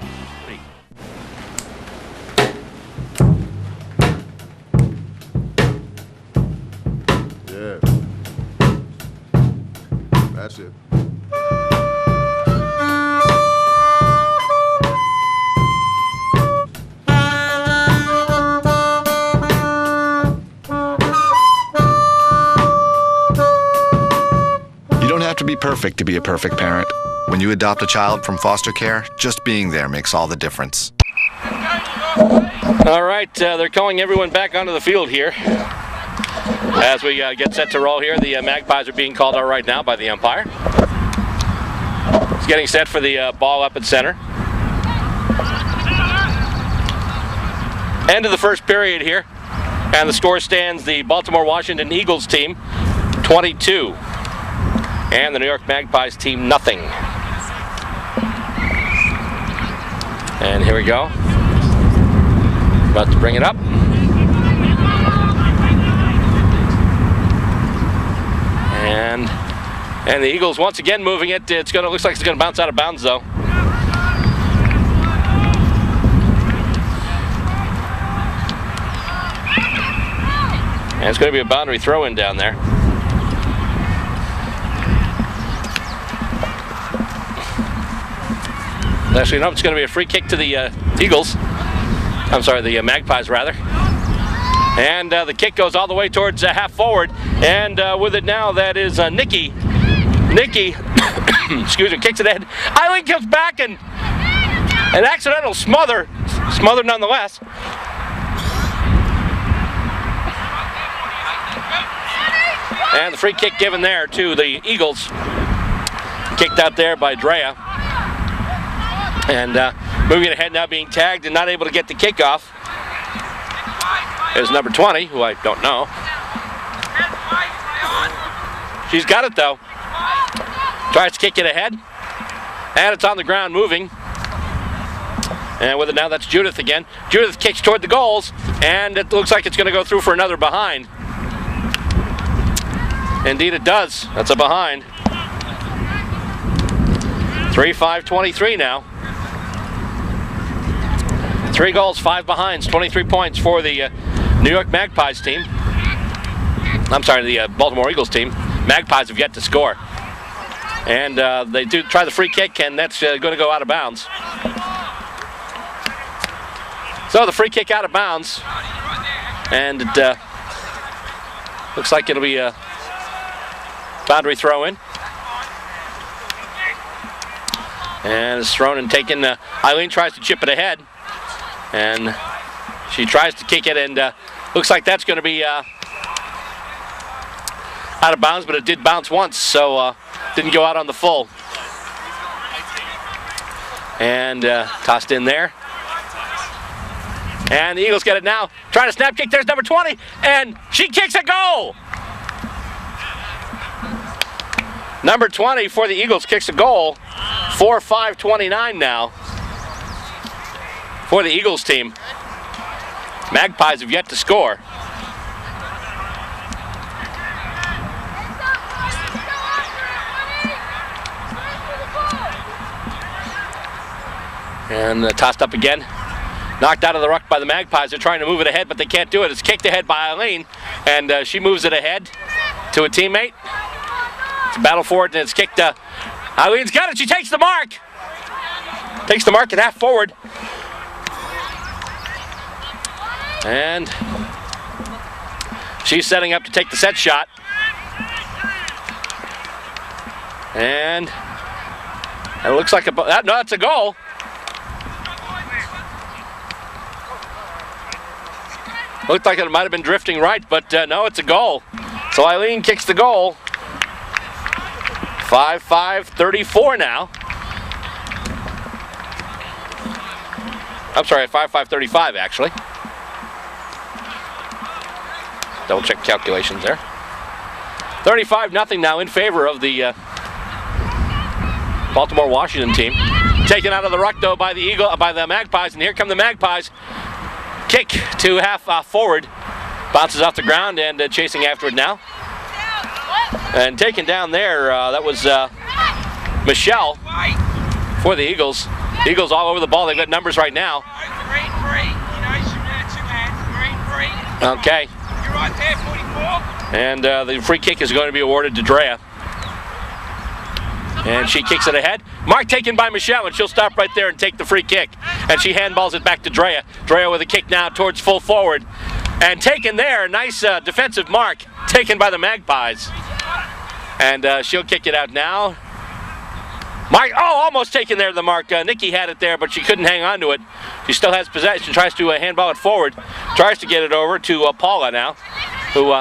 Yeah. That's it. To be perfect to be a perfect parent. When you adopt a child from foster care, just being there makes all the difference. All right, they're calling everyone back onto the field here. As we get set to roll here, the Magpies are being called out right now by the umpire. It's getting set for the ball up at center. End of the first period here, and the score stands the Baltimore-Washington Eagles team 22. And the New York Magpies team, 0. And here we go. About to bring it up. And the Eagles once again moving it. Looks like it's gonna bounce out of bounds though. And it's gonna be a boundary throw-in down there. Actually, no, it's going to be a free kick to the Eagles. I'm sorry, the Magpies, rather. And the kick goes all the way towards half forward. And with it now, that is Nikki. Nikki, excuse me, kicks it ahead. Eileen comes back and an accidental smother. Smothered nonetheless. And the free kick given there to the Eagles. Kicked out there by Drea. And moving ahead now, being tagged and not able to get the kickoff is number 20, who I don't know. She's got it though. Tries to kick it ahead. And it's on the ground moving. And with it now, that's Judith again. Judith kicks toward the goals, and it looks like it's going to go through for another behind. Indeed it does. That's a behind. 3-5-23 now. 3 goals, 5 behinds, 23 points for the New York Magpies team. I'm sorry, the Baltimore Eagles team. Magpies have yet to score. And they do try the free kick, and that's going to go out of bounds. So the free kick out of bounds. And Looks like it'll be a boundary throw in. And it's thrown and taken. Eileen tries to chip it ahead. And she tries to kick it, and looks like that's going to be out of bounds, but it did bounce once, so didn't go out on the full. And tossed in there. And the Eagles get it now. Trying to snap kick. There's number 20, and she kicks a goal. Number 20 for the Eagles kicks a goal. 4-5-29 now for the Eagles team. Magpies have yet to score. And tossed up again. Knocked out of the ruck by the Magpies. They're trying to move it ahead, but they can't do it. It's kicked ahead by Eileen, and she moves it ahead to a teammate. It's a battle for it, and it's kicked. Eileen's got it. She takes the mark. Takes the mark at half forward. And she's setting up to take the set shot. And it looks like no, it's a goal. Looked like it might have been drifting right, but no, it's a goal. So Eileen kicks the goal. 5-5-34 now. I'm sorry, 5-5-35 actually. Double check calculations there. 35-0 now in favor of the Baltimore-Washington team. Taken out of the ruck though by the Magpies, and here come the Magpies. Kick to half forward, bounces off the ground and chasing after it now. And taken down there, that was Michelle for the Eagles. Eagles all over the ball. They've got numbers right now. Okay. And the free kick is going to be awarded to Drea. And she kicks it ahead. Mark taken by Michelle, and she'll stop right there and take the free kick. And she handballs it back to Drea. Drea with a kick now towards full forward. And taken there, nice defensive mark taken by the Magpies. And she'll kick it out now. Mark, almost taken there, the mark. Nikki had it there, but she couldn't hang on to it. She still has possession, tries to handball it forward. Tries to get it over to Paula now, who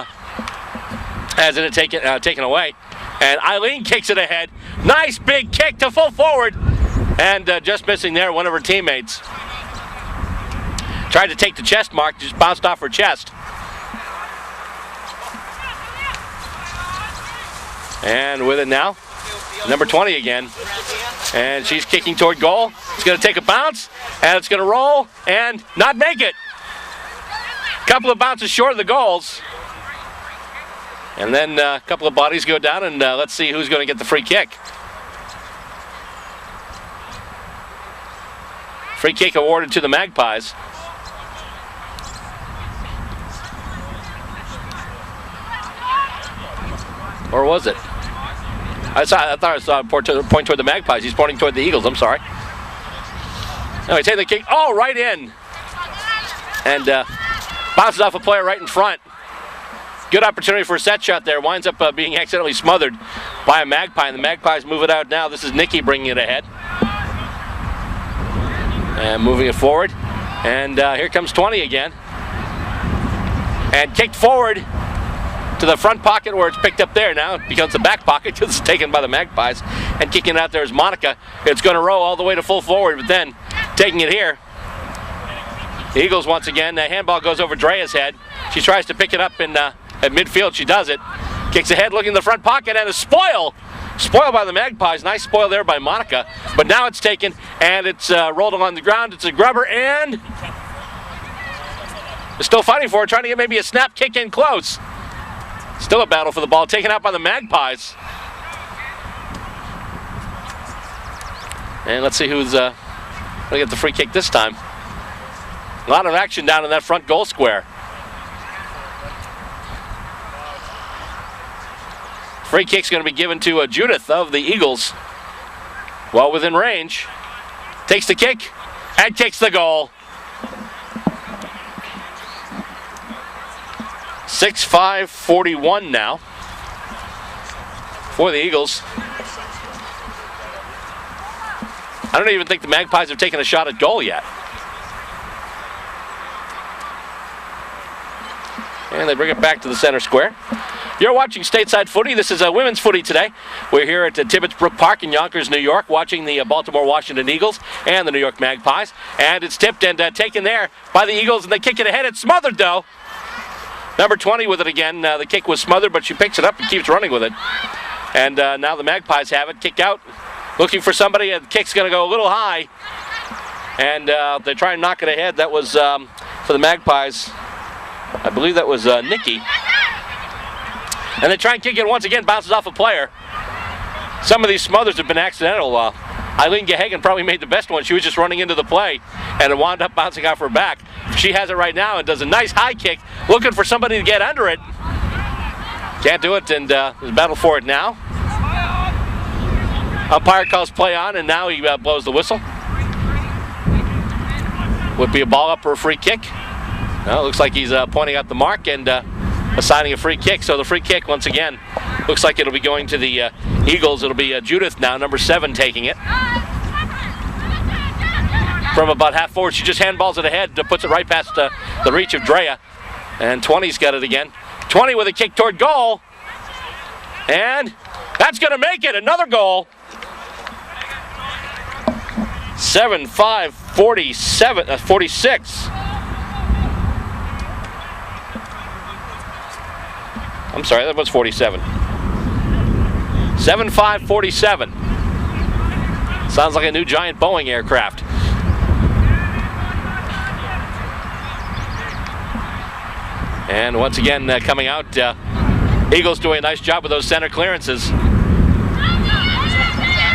has it taken away. And Eileen kicks it ahead. Nice big kick to full forward. And just missing there, one of her teammates. Tried to take the chest mark, just bounced off her chest. And with it now, number 20 again. And she's kicking toward goal. It's going to take a bounce, and it's going to roll and not make it. Couple of bounces short of the goals. And then a couple of bodies go down, and let's see who's going to get the free kick. Free kick awarded to the Magpies. Or was it? I thought I saw him point toward the Magpies. He's pointing toward the Eagles. I'm sorry. Anyway, take the kick. Oh, right in. And bounces off a player right in front. Good opportunity for a set shot there. Winds up being accidentally smothered by a Magpie. And the Magpies move it out now. This is Nikki bringing it ahead. And moving it forward. And here comes 20 again. And kicked forward to the front pocket where it's picked up there. Now it becomes the back pocket because it's taken by the Magpies. And kicking it out there is Monica. It's going to roll all the way to full forward, but then taking it here. The Eagles once again. The handball goes over Drea's head. She tries to pick it up in at midfield. She does it. Kicks ahead, looking in the front pocket, and a spoil. Spoiled by the Magpies. Nice spoil there by Monica. But now it's taken, and it's rolled along the ground. It's a grubber, and they're still fighting for it, trying to get maybe a snap kick in close. Still a battle for the ball, taken out by the Magpies. And let's see who's going to get the free kick this time. A lot of action down in that front goal square. Free kick's going to be given to Judith of the Eagles. Well within range. Takes the kick and kicks the goal. 6-5-41 now for the Eagles. I don't even think the Magpies have taken a shot at goal yet. And they bring it back to the center square. You're watching Stateside Footy. This is women's footy today. We're here at Tibbetts Brook Park in Yonkers, New York, watching the Baltimore-Washington Eagles and the New York Magpies. And it's tipped and taken there by the Eagles, and they kick it ahead. It's smothered, though. Number 20 with it again. The kick was smothered, but she picks it up and keeps running with it. And now the Magpies have it. Kick out, looking for somebody. The kick's going to go a little high. And they try and knock it ahead. That was for the Magpies. I believe that was Nikki. And they try and kick it once again, bounces off a player. Some of these smothers have been accidental. Eileen Gehagen probably made the best one. She was just running into the play, and it wound up bouncing off her back. She has it right now and does a nice high kick, looking for somebody to get under it. Can't do it, and there's a battle for it now. Umpire calls play on, and now he blows the whistle. Would be a ball up for a free kick. Well, looks like he's pointing out the mark and assigning a free kick. So the free kick, once again, looks like it'll be going to the Eagles. It'll be Judith now, number 7, taking it. From about half forward, she just handballs it ahead, puts it right past the reach of Drea. And 20's got it again. 20 with a kick toward goal. And that's going to make it another goal. 7-5-46. I'm sorry, that was 47. 7-5-47. Sounds like a new giant Boeing aircraft. And once again, coming out, Eagles doing a nice job with those center clearances.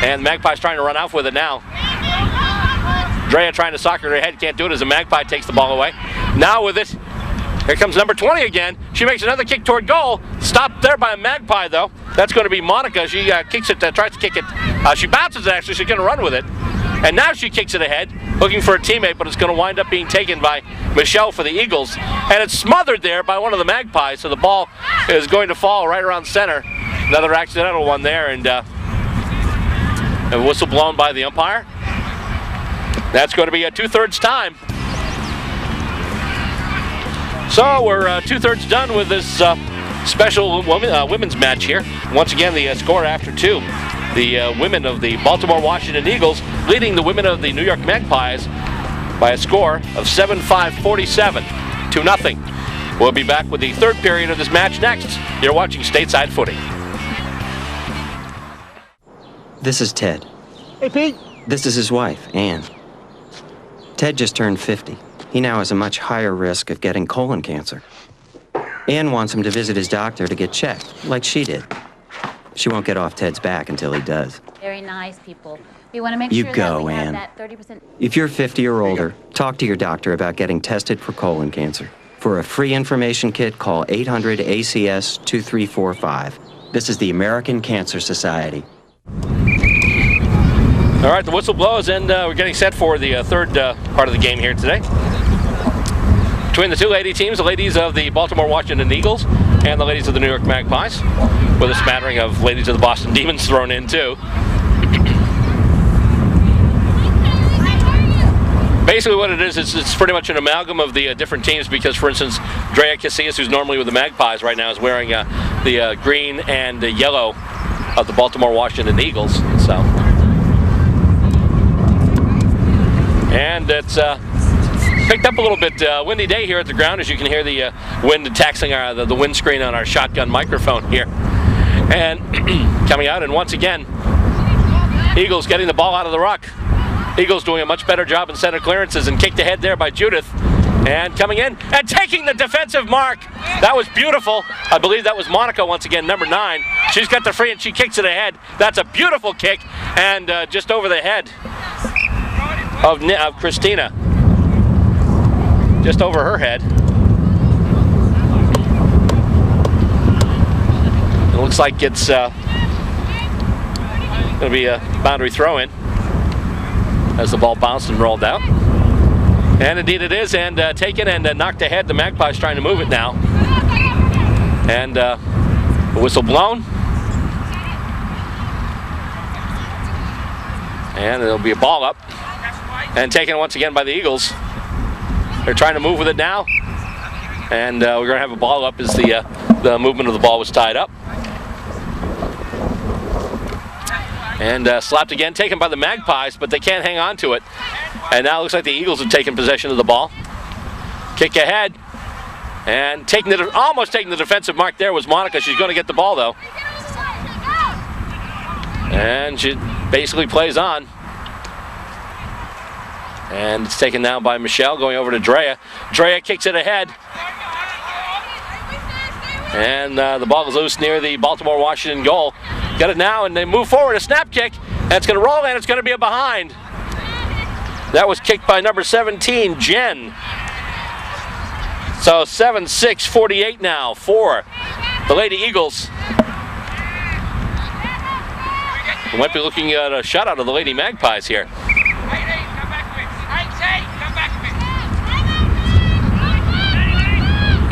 And Magpie's trying to run off with it now. Drea trying to soccer her head, can't do it as a Magpie takes the ball away. Now with it, here comes number 20 again. She makes another kick toward goal. Stopped there by a Magpie, though. That's going to be Monica. She kicks it, tries to kick it. She bounces it, actually. She's going to run with it. And now she kicks it ahead, looking for a teammate, but it's going to wind up being taken by Michelle for the Eagles. And it's smothered there by one of the Magpies, so the ball is going to fall right around center. Another accidental one there, and a whistle blown by the umpire. That's going to be a 2/3 time. So we're 2/3 done with this special women's match here. Once again, the score after 2. The women of the Baltimore-Washington Eagles leading the women of the New York Magpies by a score of 7-5-47, 2-0. We'll be back with the third period of this match next. You're watching Stateside Footy. This is Ted. Hey, Pete. This is his wife, Ann. Ted just turned 50. He now has a much higher risk of getting colon cancer. Ann wants him to visit his doctor to get checked, like she did. She won't get off Ted's back until he does. Very nice people. We want to make You sure go, that we Ann. have that 30%. If you're 50 or older, talk to your doctor about getting tested for colon cancer. For a free information kit, call 800-ACS-2345. This is the American Cancer Society. All right, the whistle blows, and we're getting set for the third part of the game here today. Between the two lady teams, the ladies of the Baltimore-Washington Eagles and the ladies of the New York Magpies, with a smattering of ladies of the Boston Demons thrown in too. Basically what it is, it's pretty much an amalgam of the different teams because, for instance, Drea Casillas, who's normally with the Magpies right now, is wearing the green and the yellow of the Baltimore-Washington Eagles. So, and it's picked up a little bit windy day here at the ground, as you can hear the wind taxing the windscreen on our shotgun microphone here. And coming out, and once again, Eagles getting the ball out of the ruck. Eagles doing a much better job in center clearances, and kicked ahead there by Judith. And coming in and taking the defensive mark. That was beautiful. I believe that was Monica once again, number 9. She's got the free and she kicks it ahead. That's a beautiful kick, and just over the head of Christina. Just over her head. It looks like it's going to be a boundary throw-in as the ball bounced and rolled out. And indeed it is, and taken and knocked ahead. The Magpies trying to move it now. And the whistle blown. And it'll be a ball up. And taken once again by the Eagles. They're trying to move with it now. And we're going to have a ball up as the movement of the ball was tied up. And slapped again, taken by the Magpies, but they can't hang on to it. And now it looks like the Eagles have taken possession of the ball. Kick ahead. And almost taking the defensive mark there was Monica. She's going to get the ball, though. And she basically plays on. And it's taken now by Michelle, going over to Drea. Drea kicks it ahead. And the ball is loose near the Baltimore-Washington goal. Got it now, and they move forward. A snap kick, and it's going to roll, and it's going to be a behind. That was kicked by number 17, Jen. So 7-6-48 now for the Lady Eagles. We might be looking at a shutout of the Lady Magpies here.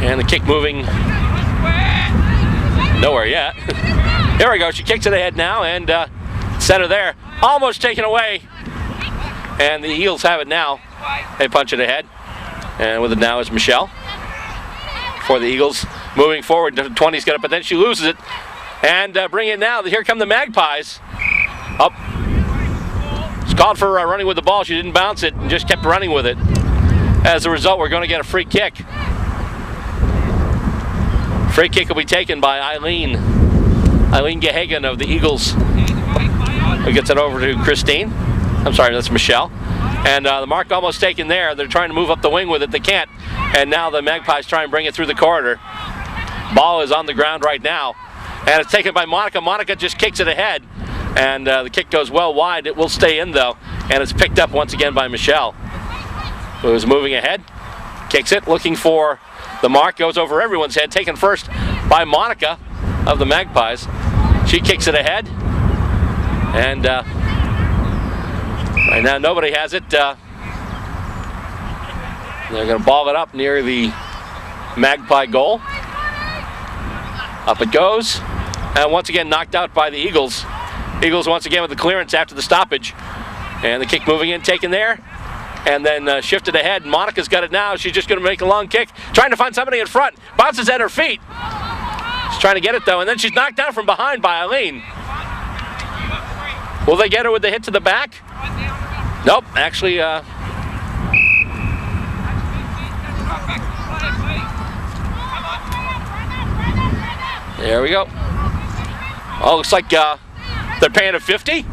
And the kick moving nowhere yet. There we go. She kicks it ahead now, and center there. Almost taken away. And the Eagles have it now. They punch it ahead. And with it now is Michelle. For the Eagles moving forward. 20's got it, but then she loses it. And bring it now. Here come the Magpies. Up. It's called for running with the ball. She didn't bounce it and just kept running with it. As a result, we're going to get a free kick. Free kick will be taken by Eileen Gehagen of the Eagles. Who gets it over to Christine. I'm sorry, that's Michelle. And the mark almost taken there. They're trying to move up the wing with it. They can't. And now the Magpies try and bring it through the corridor. Ball is on the ground right now. And it's taken by Monica. Monica just kicks it ahead. And the kick goes well wide. It will stay in, though. And it's picked up once again by Michelle, who is moving ahead. Kicks it, looking for the mark. Goes over everyone's head. Taken first by Monica of the Magpies. She kicks it ahead. And right now nobody has it. They're going to ball it up near the Magpie goal. Up it goes. And once again knocked out by the Eagles. Eagles once again with the clearance after the stoppage. And the kick moving in, taken there. And then shifted ahead. Monica's got it now. She's just going to make a long kick. Trying to find somebody in front. Bounces at her feet. She's trying to get it, though. And then she's knocked down from behind by Eileen. Will they get her with the hit to the back? Nope. Actually, there we go. Oh, looks like they're paying a 50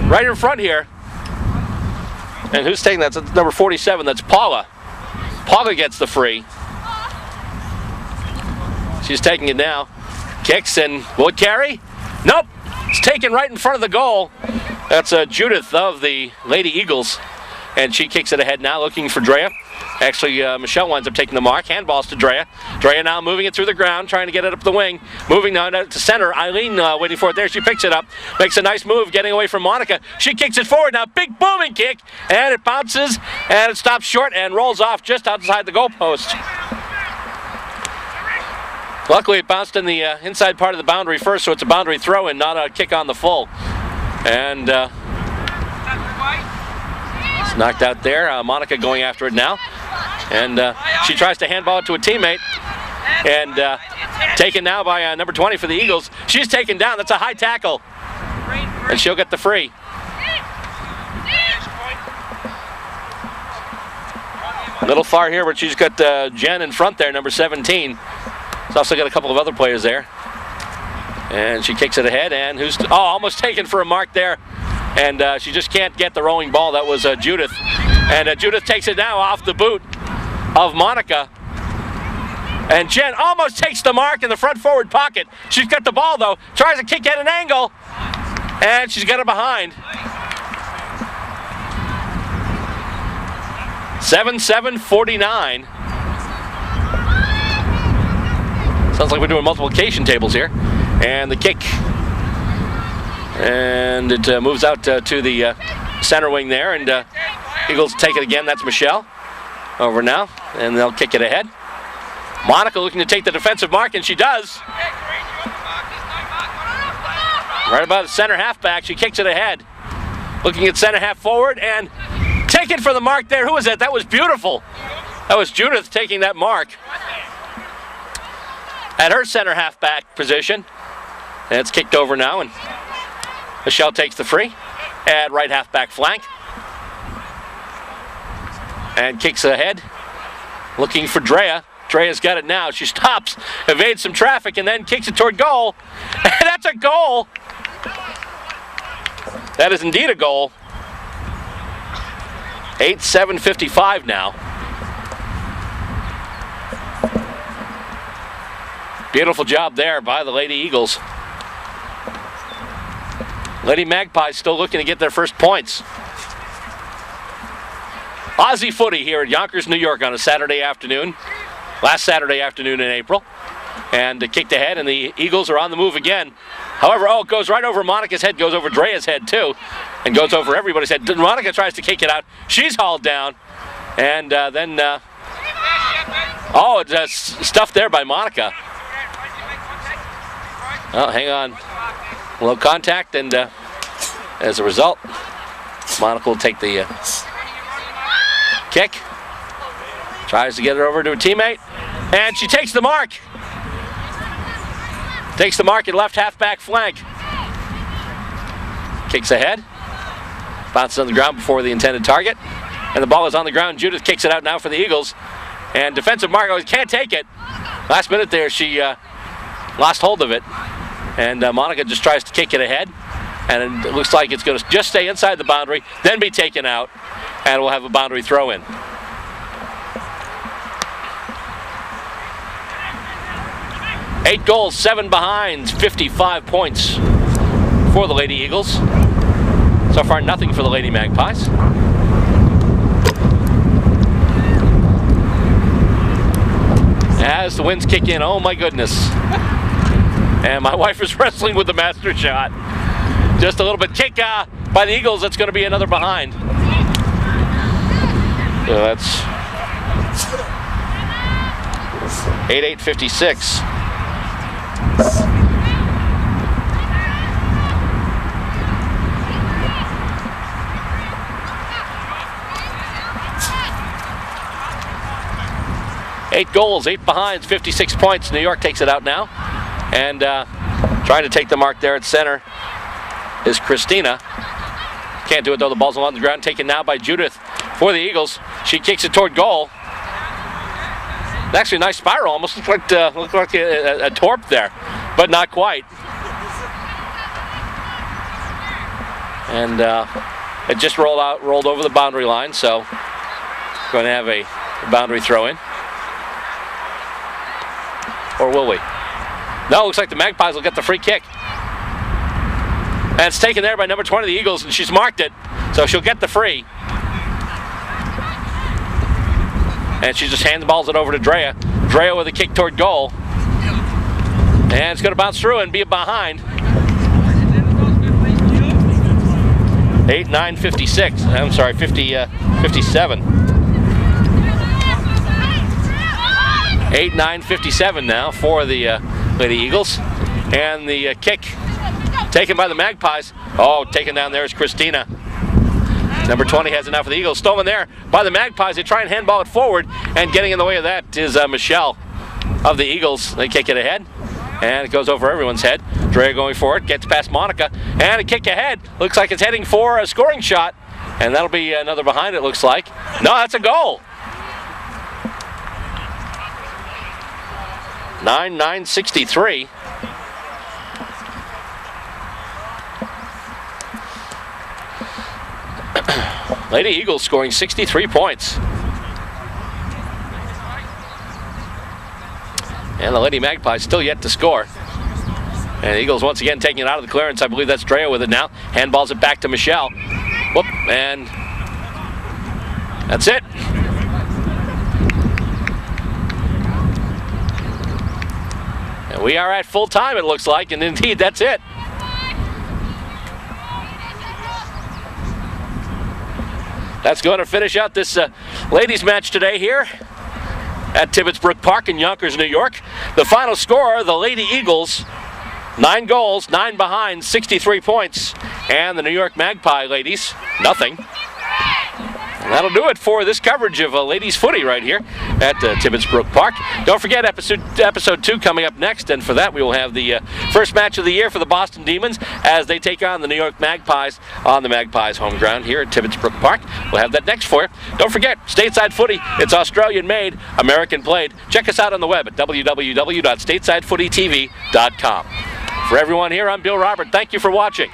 right in front here. And who's taking that? That's number 47. That's Paula. Paula gets the free. She's taking it now. Kicks, and will it carry? Nope. It's taken right in front of the goal. That's Judith of the Lady Eagles. And she kicks it ahead now, looking for Drea. Actually, Michelle winds up taking the mark. Handballs to Drea. Drea now moving it through the ground, trying to get it up the wing. Moving now to center. Eileen waiting for it there. She picks it up. Makes a nice move, getting away from Monica. She kicks it forward now. Big booming kick. And it bounces, and it stops short and rolls off just outside the goalpost. Luckily, it bounced in the inside part of the boundary first, so it's a boundary throw-in, not a kick on the full. And it's knocked out there. Monica going after it now. And she tries to handball it to a teammate. And taken now by number 20 for the Eagles. She's taken down. That's a high tackle. And she'll get the free. A little far here, but she's got Jen in front there, number 17. She's also got a couple of other players there. And she kicks it ahead, and almost taken for a mark there. And she just can't get the rolling ball. That was Judith. And Judith takes it now off the boot of Monica. And Jen almost takes the mark in the front forward pocket. She's got the ball, though. Tries to kick at an angle. And she's got it behind. 7-7-49. Sounds like we're doing multiplication tables here. And the kick. And it moves out to the center wing there. And Eagles take it again. That's Michelle. Over now. And they'll kick it ahead. Monica looking to take the defensive mark, and she does. Right about the center halfback, she kicks it ahead. Looking at center half forward, and taken for the mark there. Who was that? That was beautiful. That was Judith taking that mark at her center halfback position. And it's kicked over now, and Michelle takes the free at right halfback flank. And kicks ahead, looking for Drea. Drea's got it now. She stops, evades some traffic, and then kicks it toward goal. And that's a goal. That is indeed a goal. 8:7:55 now. Beautiful job there by the Lady Eagles. Lady Magpies still looking to get their first points. Aussie Footy here at Yonkers, New York on a Saturday afternoon. Last Saturday afternoon in April. And kicked ahead, and the Eagles are on the move again. However, it goes right over Monica's head, goes over Drea's head too, and goes over everybody's head. Monica tries to kick it out. She's hauled down. And it's stuffed there by Monica. Oh, hang on. Low contact, and as a result, Monica will take the kick. Tries to get it over to a teammate, and she takes the mark. Takes the mark at left halfback flank. Kicks ahead. Bounces on the ground before the intended target. And the ball is on the ground. Judith kicks it out now for the Eagles. And defensive Margot can't take it. Last minute there, she lost hold of it. And Monica just tries to kick it ahead. And it looks like it's going to just stay inside the boundary, then be taken out. And we'll have a boundary throw in. Eight goals, 7 behinds, 55 points for the Lady Eagles. So far, nothing for the Lady Magpies. As the winds kick in, oh my goodness. And my wife is wrestling with the master shot. Just a little bit kick by the Eagles. That's going to be another behind. So that's 8:56. Eight goals, 8 behinds, 56 points. New York takes it out now. And trying to take the mark there at center is Christina. Can't do it though, the ball's on the ground. Taken now by Judith for the Eagles. She kicks it toward goal. Actually a nice spiral, almost looked like a torp there, but not quite. And it just rolled over the boundary line, so going to have a boundary throw in. Or will we? No, it looks like the Magpies will get the free kick. And it's taken there by number 20 of the Eagles, and she's marked it, so she'll get the free. And she just handballs it over to Drea. Drea with a kick toward goal. And it's going to bounce through and be behind. 8:57. 8:57 now for the Lady Eagles. And the kick taken by the Magpies. Oh, taken down there is Christina. Number 20 has enough for the Eagles. Stolen there by the Magpies. They try and handball it forward, and getting in the way of that is Michelle of the Eagles. They kick it ahead, and it goes over everyone's head. Drea going forward, gets past Monica, and a kick ahead. Looks like it's heading for a scoring shot, and that'll be another behind, it looks like. No, that's a goal. 9:63. Lady Eagles scoring 63 points. And the Lady Magpies still yet to score. And the Eagles once again taking it out of the clearance. I believe that's Drea with it now. Handballs it back to Michelle. Whoop, and that's it. And we are at full time, it looks like, and indeed that's it. That's going to finish out this ladies match today here at Tibbetts Brook Park in Yonkers, New York. The final score, the Lady Eagles, 9 goals, 9 behind, 63 points. And the New York Magpie ladies, nothing. And that'll do it for this coverage of ladies footy right here at Tibbetts Brook Park. Don't forget episode 2 coming up next, and for that we will have the first match of the year for the Boston Demons as they take on the New York Magpies on the Magpies' home ground here at Tibbetts Brook Park. We'll have that next for you. Don't forget, Stateside Footy, it's Australian made, American played. Check us out on the web at www.statesidefootytv.com. For everyone here, I'm Bill Robert. Thank you for watching.